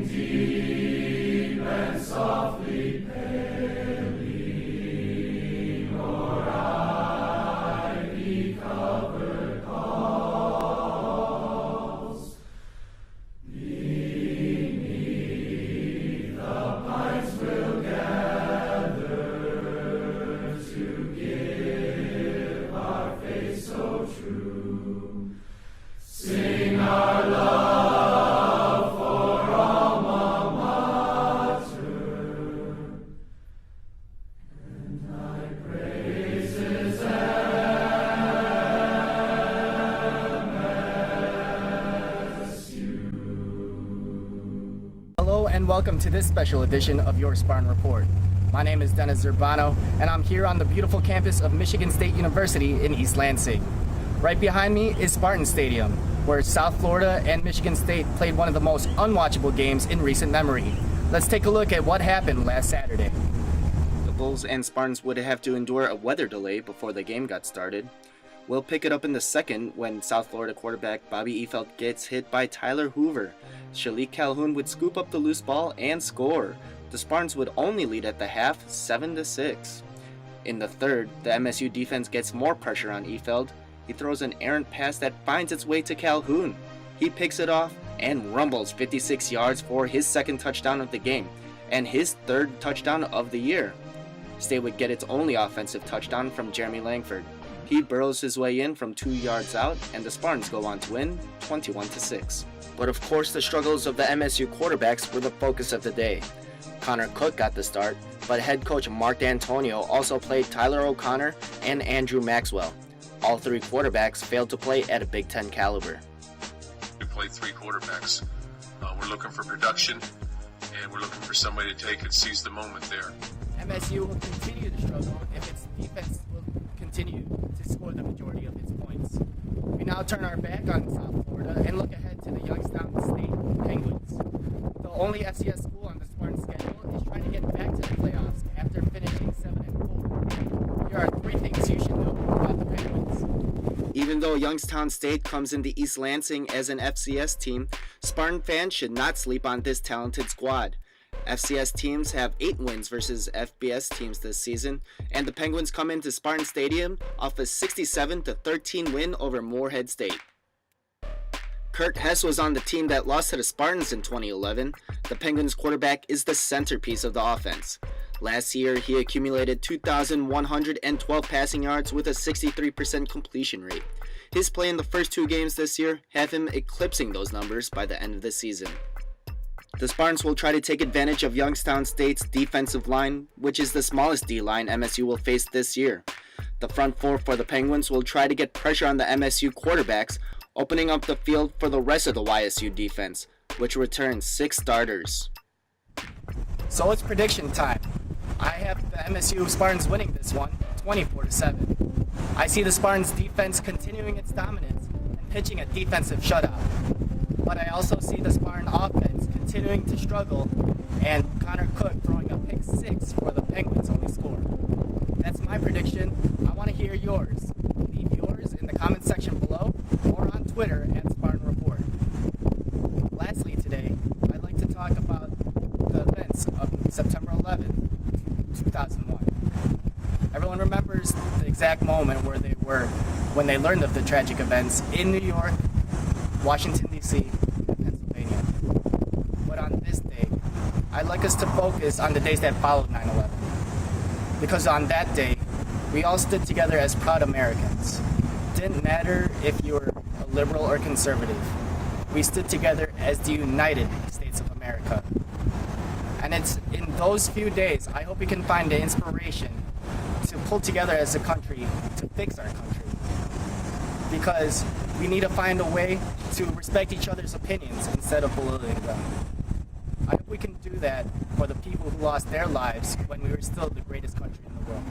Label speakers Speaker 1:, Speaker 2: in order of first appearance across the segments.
Speaker 1: deep and softly pailing o'er ivy-covered halls. Beneath the pines will gather to give our faith so true. Sing our love for alma mater, and thy praises MSU.
Speaker 2: Hello and welcome to this special edition of your Spartan Report. My name is Dennis Zurbano, and I'm here on the beautiful campus of Michigan State University in East Lansing. Right behind me is Spartan Stadium, where South Florida and Michigan State played one of the most unwatchable games in recent memory. Let's take a look at what happened last Saturday. The Bulls and Spartans would have to endure a weather delay before the game got started. We'll pick it up in the second when South Florida quarterback Bobby Efeld gets hit by Tyler Hoover. Shalik Calhoun would scoop up the loose ball and score. The Spartans would only lead at the half 7-6. In the third, the MSU defense gets more pressure on Efeld. He throws an errant pass that finds its way to Calhoun. He picks it off and rumbles 56 yards for his second touchdown of the game and his third touchdown of the year. State would get its only offensive touchdown from Jeremy Langford. He burrows his way in from 2 yards out, and the Spartans go on to win 21-6. But of course, the struggles of the MSU quarterbacks were the focus of the day. Connor Cook got the start, but head coach Mark D'Antonio also played Tyler O'Connor and Andrew Maxwell. All three quarterbacks failed to play at a Big Ten caliber.
Speaker 3: We play three quarterbacks. We're looking for production, and we're looking for somebody to take and seize the moment there.
Speaker 2: MSU will continue to struggle if its defense will continue to score the majority of its points. We now turn our back on South Florida and look ahead to the Youngstown State Penguins. The only FCS school on the Spartan schedule is trying to get back to the playoffs after finishing 7-4. Here are three things you should know about the Penguins. Even though Youngstown State comes into East Lansing as an FCS team, Spartan fans should not sleep on this talented squad. FCS teams have 8 wins versus FBS teams this season, and the Penguins come into Spartan Stadium off a 67-13 win over Moorhead State. Kurt Hess was on the team that lost to the Spartans in 2011. The Penguins quarterback is the centerpiece of the offense. Last year, he accumulated 2,112 passing yards with a 63% completion rate. His play in the first 2 games this year have him eclipsing those numbers by the end of the season. The Spartans will try to take advantage of Youngstown State's defensive line, which is the smallest D-line MSU will face this year. The front four for the Penguins will try to get pressure on the MSU quarterbacks, opening up the field for the rest of the YSU defense, which returns 6 starters. So it's prediction time. I have the MSU Spartans winning this one, 24-7. I see the Spartans defense continuing its dominance and pitching a defensive shutout. But I also see the Spartan offense continuing to struggle and Connor Cook throwing a pick 6 for the Penguins' only score. That's my prediction. I want to hear yours. Leave yours in the comment section below or on Twitter at Spartan Report. Lastly today, I'd like to talk about the events of September 11th, 2001. Everyone remembers the exact moment where they were when they learned of the tragic events in New York, Washington, D.C., and Pennsylvania. But on this day, I'd like us to focus on the days that followed 9/11. Because on that day, we all stood together as proud Americans. It didn't matter if you were a liberal or conservative. We stood together as the United States of America. And it's in those few days, I hope we can find the inspiration to pull together as a country to fix our country. Because we need to find a way to respect each other's opinions instead of belittling them. I hope we can do that for the people who lost their lives when we were still the greatest country in the world.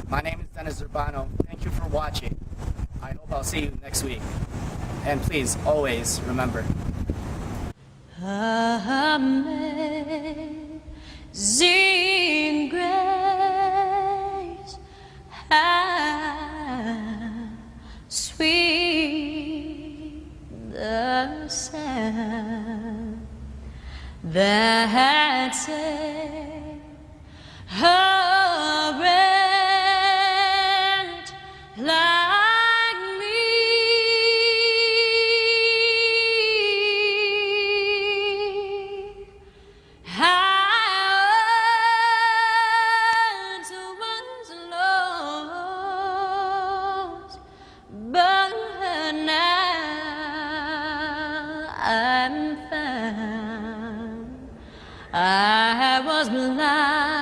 Speaker 2: My name is Dennis Zurbano. Thank you for watching. I hope I'll see you next week. And please, always remember.
Speaker 4: Amazing grace, how sweet the sound that said a wretch like me. I once was lost, but now I'm found. I was blind,